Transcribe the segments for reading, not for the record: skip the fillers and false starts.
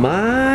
My.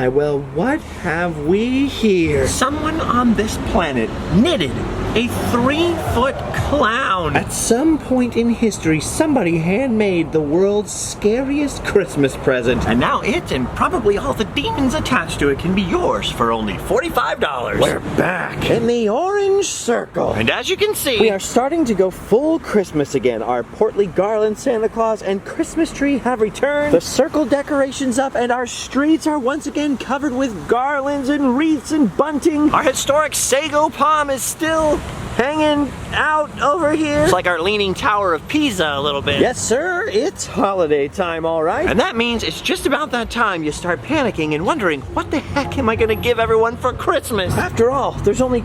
Well, what have we here? Someone on this planet knitted a 3-foot clown. At some point in history, somebody handmade the world's scariest Christmas present. And now it and probably all the demons attached to it can be yours for only $45. We're back in the orange circle. And as you can see, we are starting to go full Christmas again. Our portly garland Santa Claus and Christmas tree have returned. The circle decorations up and our streets are once again covered with garlands and wreaths and bunting. Our historic sago palm is still hanging out over here. It's like our leaning tower of Pisa a little bit. Yes, sir. It's holiday time, all right. And that means it's just about that time you start panicking and wondering, what the heck am I going to give everyone for Christmas? After all, there's only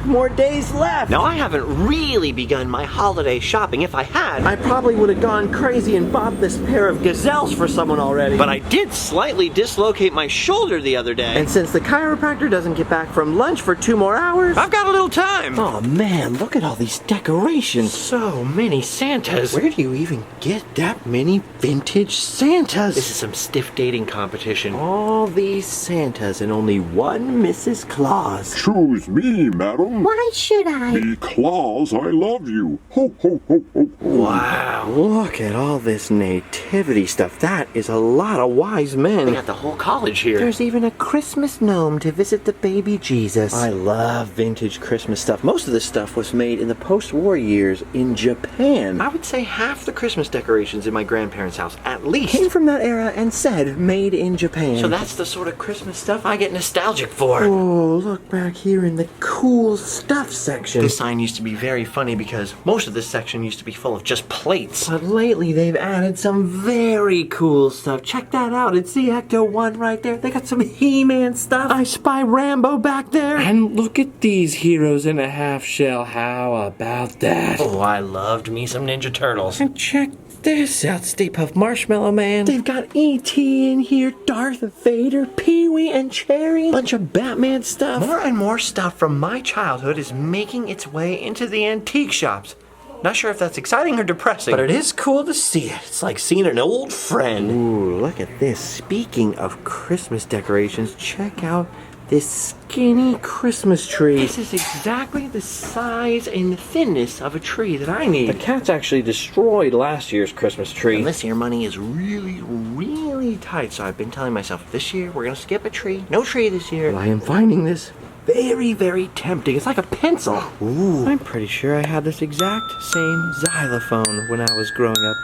more days left. Now, I haven't really begun my holiday shopping. If I had, I probably would have gone crazy and bought this pair of gazelles for someone already. But I did slightly dislocate my shoulder the other day. And since the chiropractor doesn't get back from lunch for 2 more hours, I've got a little time. Oh man, look at all these decorations. So many Santas. Where do you even get that many vintage Santas? This is some stiff dating competition. All these Santas and only one Mrs. Claus. Choose me, madam. Why should I? Because I love you. Ho, ho, ho, ho, ho. Wow, look at all this nativity stuff. That is a lot of wise men. They got the whole college here. There's even a Christmas gnome to visit the baby Jesus. I love vintage Christmas stuff. Most of this stuff was made in the post-war years in Japan. I would say half the Christmas decorations in my grandparents' house, at least, came from that era and said made in Japan. So that's the sort of Christmas stuff I get nostalgic for. Oh, look back here in the cool stuff section. This sign used to be very funny because most of this section used to be full of just plates. But lately they've added some very cool stuff. Check that out. It's the Ecto-1 right there. They got some He-Man stuff. I spy Rambo back there. And look at these heroes in a half shell. How about that? Oh, I loved me some Ninja Turtles. And check this out, Stay Puft Marshmallow Man. They've got E.T. in here, Darth Vader, Pee-wee, and Cherry. Bunch of Batman stuff. More and more stuff from my childhood is making its way into the antique shops. Not sure if that's exciting or depressing, but it is cool to see it. It's like seeing an old friend. Ooh, look at this. Speaking of Christmas decorations, check out this skinny Christmas tree. This is exactly the size and thinness of a tree that I need. The cats actually destroyed last year's Christmas tree. And this year money is really tight, so I've been telling myself, this year we're gonna skip a tree. No tree this year. But I am finding this very tempting. It's like a pencil. Ooh. I'm pretty sure I had this exact same xylophone when I was growing up.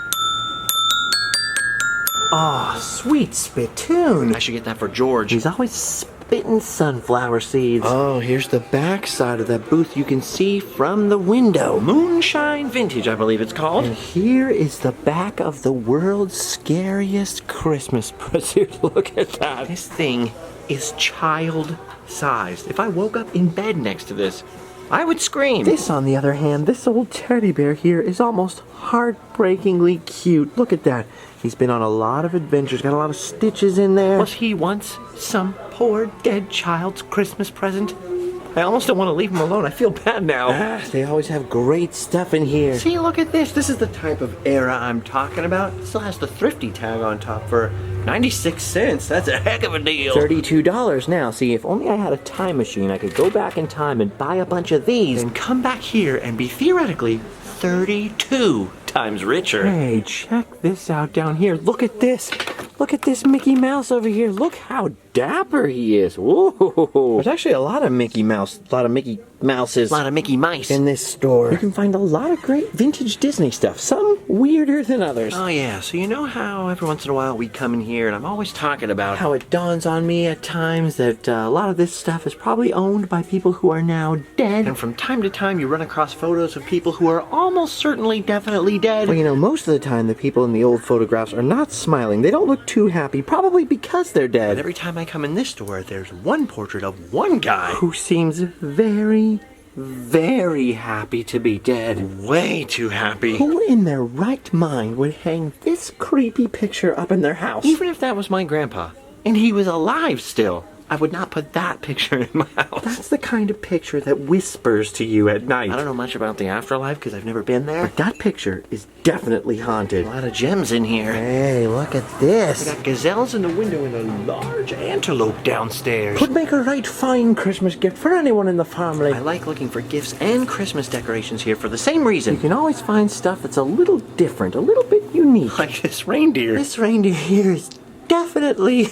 Oh, sweet spittoon. I should get that for George. He's always spitting sunflower seeds. Oh, here's the back side of that booth you can see from the window. Moonshine Vintage, I believe it's called. And here is the back of the world's scariest Christmas present. Look at that. This thing is child-sized. If I woke up in bed next to this, I would scream. This, on the other hand, this old teddy bear here is almost heartbreakingly cute. Look at that. He's been on a lot of adventures, got a lot of stitches in there. Was he once some poor dead child's Christmas present? I almost don't want to leave him alone. I feel bad now. They always have great stuff in here. See, look at this. This is the type of era I'm talking about. It still has the thrifty tag on top for 96 cents. That's a heck of a deal. $32 now. See, if only I had a time machine, I could go back in time and buy a bunch of these. And come back here and be theoretically 32 times richer. Hey, check this out down here. Look at this. Look at this Mickey Mouse over here. Look how dapper he is. Whoa. There's actually a lot of Mickey Mouse, a lot of Mickey Mouses. A lot of Mickey Mice. In this store. You can find a lot of great vintage Disney stuff. Some weirder than others. Oh yeah, so you know how every once in a while we come in here and I'm always talking about how it dawns on me at times that a lot of this stuff is probably owned by people who are now dead. And from time to time you run across photos of people who are almost certainly definitely dead. Well, you know, most of the time the people in the old photographs are not smiling. They don't look too happy, probably because they're dead. And every time I come in this store, there's one portrait of one guy who seems very happy to be dead. Way too happy. Who in their right mind would hang this creepy picture up in their house? Even if that was my grandpa, and he was alive still. I would not put that picture in my house. That's the kind of picture that whispers to you at night. I don't know much about the afterlife because I've never been there. But that picture is definitely haunted. A lot of gems in here. Hey, look at this. I got gazelles in the window and a large antelope downstairs. Could make a right fine Christmas gift for anyone in the family. I like looking for gifts and Christmas decorations here for the same reason. You can always find stuff that's a little different, a little bit unique. Like this reindeer. This reindeer here is definitely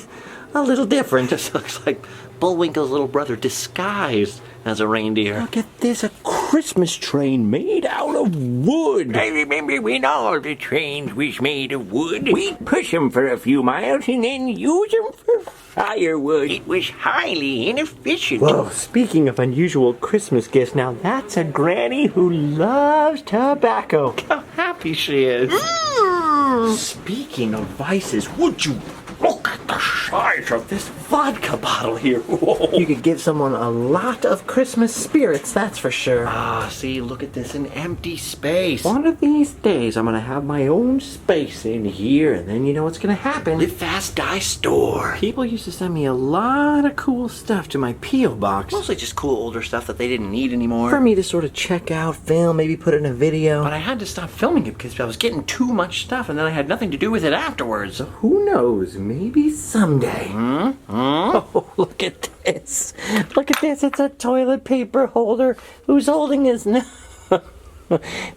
a little different. This looks like Bullwinkle's little brother disguised as a reindeer. Look at this, a Christmas train made out of wood. I remember when all the trains was made of wood. We'd push 'em for a few miles and then use 'em for firewood. It was highly inefficient. Whoa, speaking of unusual Christmas gifts, now that's a granny who loves tobacco. How happy she is. Speaking of vices, would you look at the size of this vodka bottle here? Whoa. You could give someone a lot of Christmas spirits, that's for sure. Ah, see, look at this, an empty space. One of these days, I'm gonna have my own space in here, and then you know what's gonna happen. Live fast, die store. People used to send me a lot of cool stuff to my P.O. box. Mostly just cool older stuff that they didn't need anymore. For me to sort of check out, film, maybe put it in a video. But I had to stop filming it because I was getting too much stuff and then I had nothing to do with it afterwards. So who knows, maybe someday. Oh, look at this. Look at this, it's a toilet paper holder. Who's holding his nose?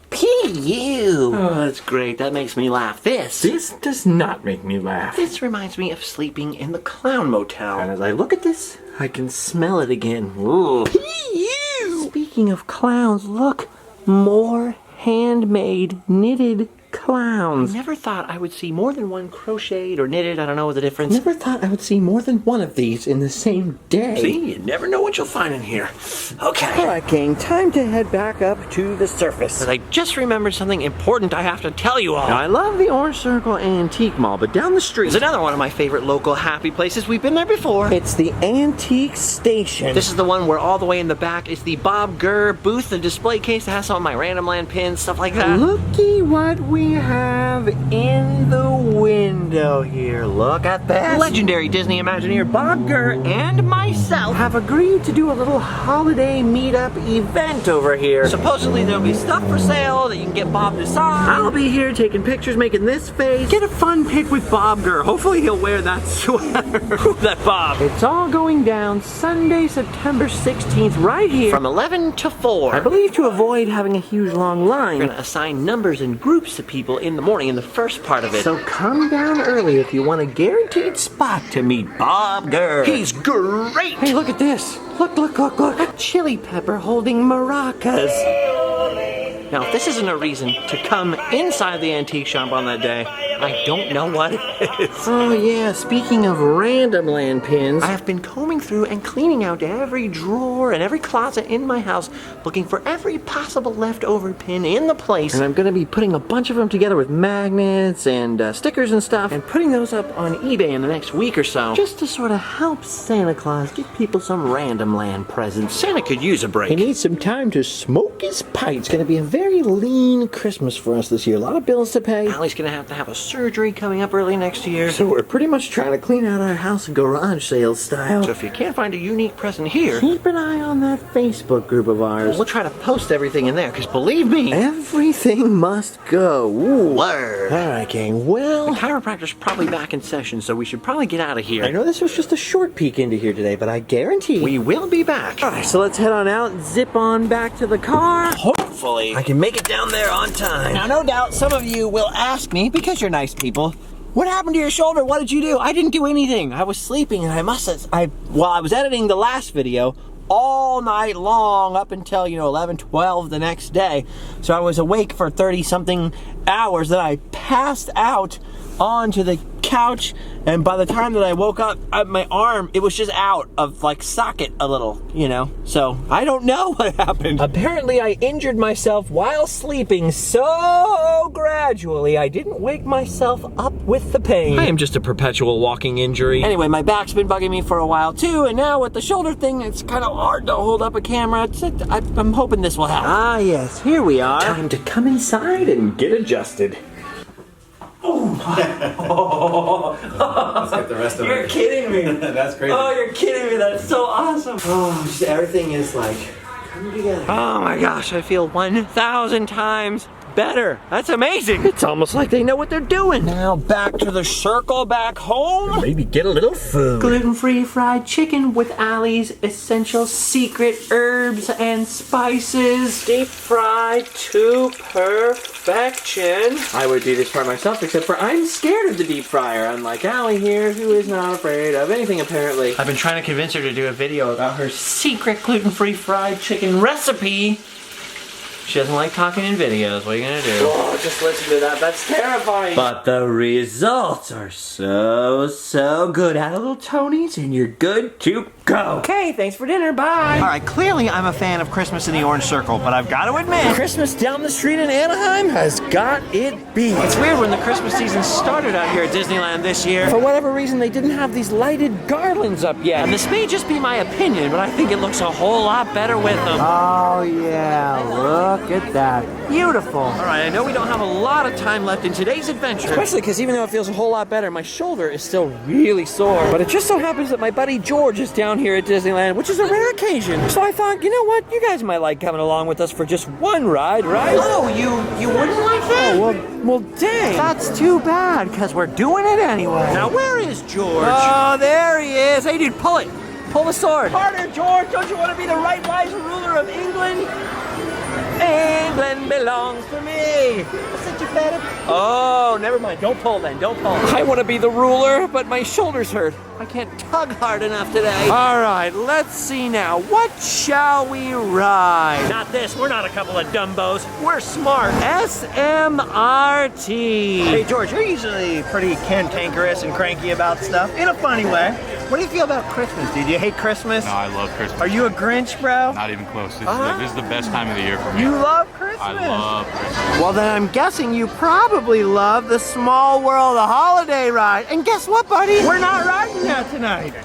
P.U. Oh, that's great. That makes me laugh. This does not make me laugh. This reminds me of sleeping in the Clown Motel. And as I look at this, I can smell it again. Ooh. P.U. Speaking of clowns, look. More handmade knitted clowns. Never thought I would see more than one crocheted or knitted. I don't know the difference. Never thought I would see more than one of these in the same day. See, you never know what you'll find in here. Okay. All right, gang, time to head back up to the surface. But I just remembered something important I have to tell you all. Now, I love the Orange Circle Antique Mall, but down the street... There's another one of my favorite local happy places. We've been there before. It's the Antique Station. This is the one where all the way in the back is the Bob Gurr booth, the display case that has some of my Random Land pins, stuff like that. Looky what we have in the window here. Look at that. Legendary Disney Imagineer Bob Gurr and myself have agreed to do a little holiday meetup event over here. Supposedly there'll be stuff for sale that you can get Bob to sign. I'll be here taking pictures, making this face. Get a fun pic with Bob Gurr. Hopefully he'll wear that sweater. Who's that Bob? It's all going down Sunday, September 16th, right here. From 11 to 4. I believe to avoid having a huge long line. We're going to assign numbers and groups to people in the morning in the first part of it. So come down early if you want a guaranteed spot to meet Bob Gurr. He's great! Hey, look at this. Look. A chili pepper holding maracas. Now, if this isn't a reason to come inside the antique shop on that day, I don't know what is. Oh yeah, speaking of Random Land pins, I have been combing through and cleaning out every drawer and every closet in my house, looking for every possible leftover pin in the place. and I'm gonna be putting a bunch of them together with magnets and stickers and stuff, and putting those up on eBay in the next week or so, just to sort of help Santa Claus give people some Random Land presents. Santa could use a break. He needs some time to smoke his pipe. It's gonna be a very lean Christmas for us this year. A lot of bills to pay. Allie's gonna have a surgery coming up early next year. So we're pretty much trying to clean out our house and garage sale style. So if you can't find a unique present here, Keep an eye on that Facebook group of ours. we'll try to post everything in there, because believe me, Everything must go. Ooh. word. All right, gang. Well, Chiropractor's probably back in session, so we should probably get out of here. I know this was just a short peek into here today, but I guarantee We will be back. All right, so let's head on out, zip on back to the car. Hopefully. I can make it down there on time. Now, no doubt some of you will ask me, because you're nice people, what happened to your shoulder? What did you do? I didn't do anything. I was sleeping and I was editing the last video all night long up until, 11, 12 the next day. So I was awake for 30 something hours. Then I passed out onto the couch, and by the time that I woke up, my arm, it was just out of socket a little, so I don't know what happened. Apparently I injured myself while sleeping so gradually I didn't wake myself up with the pain. I am just a perpetual walking injury. Anyway, my back's been bugging me for a while too, and now with the shoulder thing, it's kind of hard to hold up a camera. I'm hoping this will help. Ah, yes, here we are. Time to come inside and get adjusted. Let's get the rest of it. You're kidding me. That's crazy. Oh, you're kidding me. That's so awesome. Oh, just everything is like coming together. Oh my gosh, I feel 1,000 times better. That's amazing. It's almost like they know what they're doing. Now back to the circle back home. Maybe get a little food. Gluten-free fried chicken with Allie's essential secret herbs and spices. Deep fried to perfection. I would do this for myself, except for I'm scared of the deep fryer, unlike Allie here, who is not afraid of anything apparently. I've been trying to convince her to do a video about her secret gluten-free fried chicken recipe. She doesn't like talking in videos. What are you gonna do? Oh, just listen to that. That's terrifying. But the results are so good. Add a little Tony's and you're good to go. Okay, thanks for dinner. Bye. All right, clearly I'm a fan of Christmas in the Orange Circle, but I've got to admit, Christmas down the street in Anaheim has got it beat. It's weird when the Christmas season started out here at Disneyland this year. For whatever reason, they didn't have these lighted garlands up yet. And this may just be my opinion, but I think it looks a whole lot better with them. oh yeah, look at that. Beautiful. All right, I know we don't have a lot of time left in today's adventure, especially because even though it feels a whole lot better, my shoulder is still really sore. But it just so happens that my buddy George is down here at Disneyland, which is a rare occasion. So I thought, you know what? You guys might like coming along with us for just one ride, right? Oh, you wouldn't like that? Oh, well, dang. That's too bad, because we're doing it anyway. Now, where is George? Oh, there he is. Hey, dude, pull it. Pull the sword. Harder, George. Don't you want to be the right wise ruler of England? England belongs to me. Such a better. Oh, never mind. Don't pull then. Don't pull. I want to be the ruler, but my shoulders hurt. I can't tug hard enough today. All right, let's see now. What shall we ride? Not this. We're not a couple of dumbos. We're smart. SMRT. Hey, George, you're usually pretty cantankerous and cranky about stuff, in a funny way. What do you feel about Christmas, dude? Do you hate Christmas? No, I love Christmas. Are you a Grinch, bro? Not even close. This is the best time of the year for me. You love Christmas? I love Christmas. Well, then I'm guessing you probably love the Small World Holiday Ride. And guess what, buddy? We're not riding that tonight.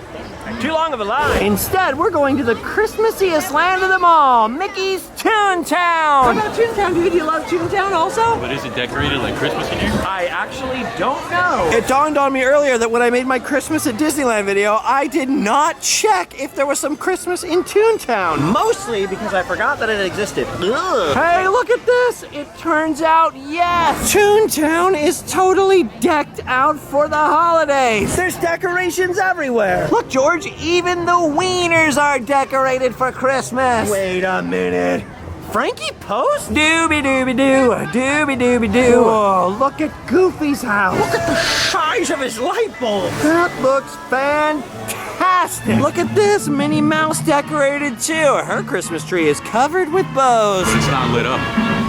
Too long of a line. Instead, we're going to the Christmassiest land of them all, Mickey's Toontown. How about Toontown, dude? You love Toontown also? But is it decorated like Christmas in here? I actually don't know. It dawned on me earlier that when I made my Christmas at Disneyland video, I did not check if there was some Christmas in Toontown. Mostly because I forgot that it existed. Ugh. Hey, look at this! It turns out, yes! Toontown is totally decked out for the holidays! There's decorations everywhere! Look, George, even the wieners are decorated for Christmas! Wait a minute. Frankie Post? Doobie-doobie-doo, doobie-doobie-doo. Whoa, look at Goofy's house. Look at the size of his light bulb. That looks fantastic. Look at this, Minnie Mouse decorated too. Her Christmas tree is covered with bows. But it's not lit up.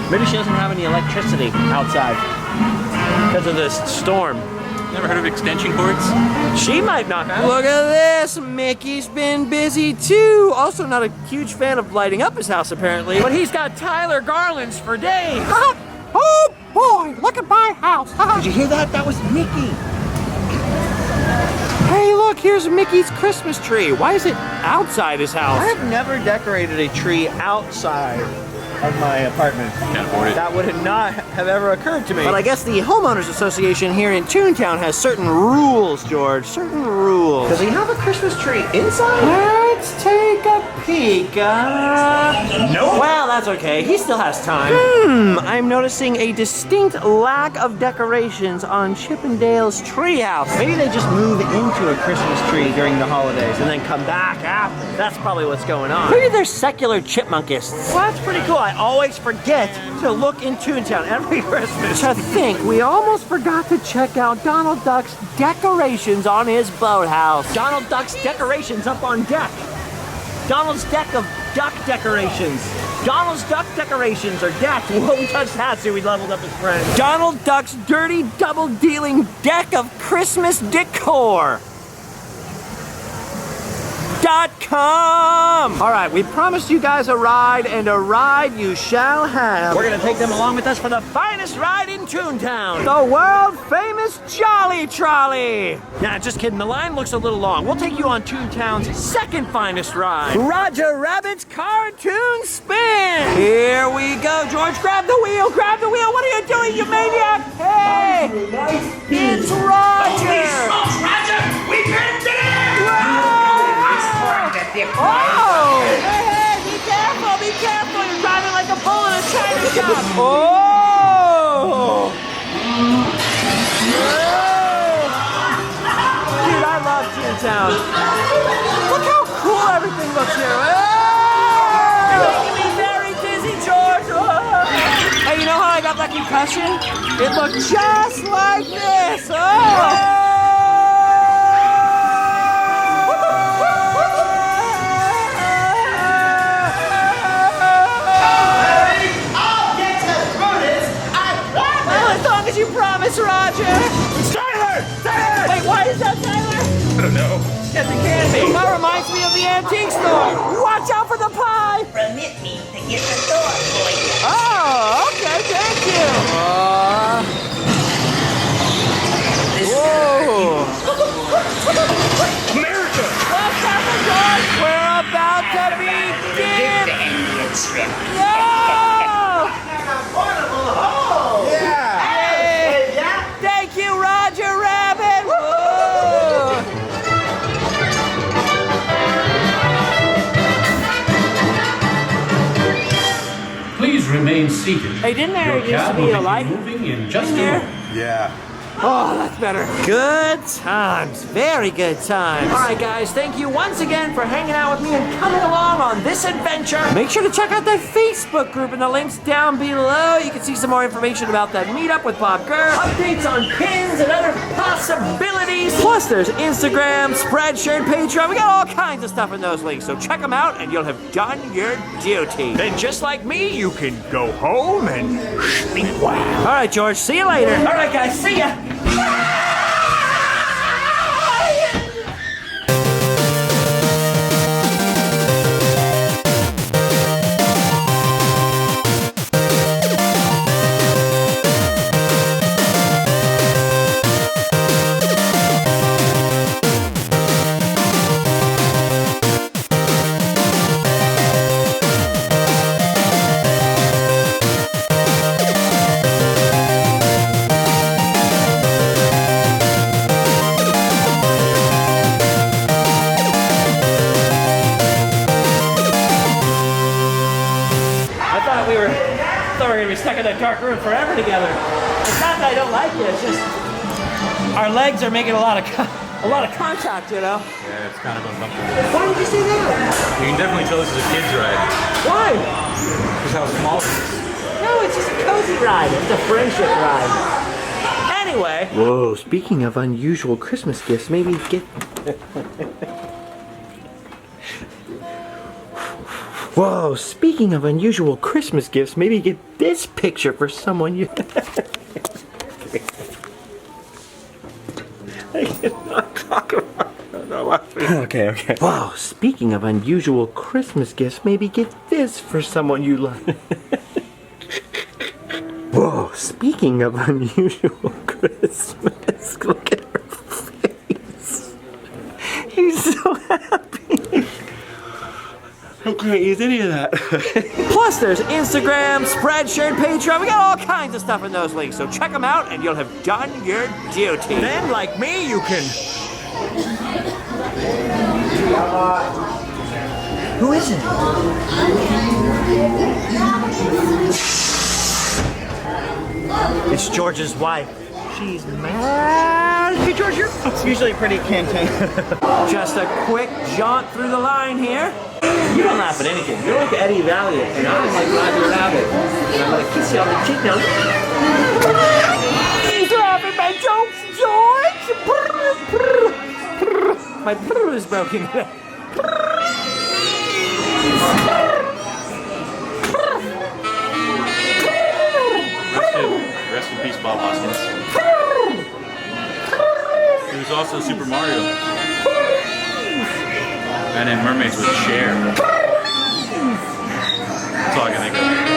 Maybe she doesn't have any electricity outside because of this storm. Never heard of extension cords? She might not have. Look at this, Mickey's been busy too. Also not a huge fan of lighting up his house apparently, but he's got Tyler garlands for days. Oh boy, look at my house. Did you hear that? That was Mickey. Hey look, here's Mickey's Christmas tree. Why is it outside his house? I have never decorated a tree outside of my apartment. Can't afford it. That would not have ever occurred to me. But I guess the Homeowners Association here in Toontown has certain rules, George. Certain rules. Does he have a Christmas tree inside? Let's take a peek. No. Well, that's okay. He still has time. I'm noticing a distinct lack of decorations on Chip and Dale's treehouse. Maybe they just move into a Christmas tree during the holidays and then come back after. That's probably what's going on. Maybe they're secular chipmunkists. Well, that's pretty cool. I always forget to look in Toontown every Christmas. To think, we almost forgot to check out Donald Duck's decorations on his boathouse. Donald Duck's decorations up on deck. Donald's deck of duck decorations. Donald's duck decorations are decked. Well, we touched that, so we leveled up his friend. Donald Duck's dirty double-dealing deck of Christmas decor. All right, we promised you guys a ride, and a ride you shall have. We're gonna take them along with us for the finest ride in Toontown, the world famous Jolly Trolley. Nah, just kidding, the line looks a little long. We'll take you on Toontown's second finest ride, Roger Rabbit's Cartoon Spin. Here we go, George, grab the wheel, grab the wheel. What are you doing, you maniac? Hey, it's Roger. Roger, we can do it! Oh! Hey, be careful, be careful. You're driving like a bull in a china shop. Oh! Dude, I love Toontown. Look how cool everything looks here. You're making me very dizzy, George. Hey, you know how I got that concussion? It looked just like this. Oh! You promise, Roger! Tyler! Tyler! Wait, why is that Tyler? I don't know. Yes, it can be. That reminds me of the antique store. Watch out for the pie! Permit me to get the door for you. Oh, okay, thank you. Whoa! America! What's happening, George? We're about to be dipped! Yeah! Thank you, Roger Rabbit! Whoa! Please remain seated. Hey, didn't there Your used to cab be will a light moving in just a here? moment. Yeah. Oh, that's better. Good times. Very good times. All right, guys, thank you once again for hanging out with me and coming along on this adventure. Make sure to check out that Facebook group and the links down below. You can see some more information about that meetup with Bob Gurr, updates on pins and other possibilities. Plus, there's Instagram, Spreadshirt, Patreon. We got all kinds of stuff in those links, so check them out and you'll have done your duty. Then just like me, you can go home and sleep well. All right, George, see you later. All right, guys, see ya. Stuck in that dark room forever together. It's not that I don't like it, it's just our legs are making a lot of contact, you know? Yeah, it's kind of uncomfortable. Why did you say that? You can definitely tell this is a kid's ride. Why? Because how small it is. No, it's just a cozy ride. It's a friendship ride. Anyway. Whoa, speaking of unusual Christmas gifts, maybe get... Whoa, speaking of unusual Christmas gifts, maybe get this picture for someone you... I cannot talk about it. Okay. Wow, speaking of unusual Christmas gifts, maybe get this for someone you love. Whoa, speaking of unusual Christmas, look at her face. He's so happy. I can't use any of that. Plus, there's Instagram, Spreadshirt, Patreon. We got all kinds of stuff in those links, so check them out and you'll have done your duty. Then, like me, you can... Who is it? It's George's wife. She's mad. Hey, George, you're usually pretty cantankerous. Just a quick jaunt through the line here. You don't laugh at anything. You're like Eddie Valiant, and I'm like Roger Rabbit. And I'm gonna kiss you on the cheek now. He's laughing at my jokes, George. My brr is broken. Rest in peace, Bob Hoskins. He was also Super Mario. And then mermaids would share. That's all I can think of.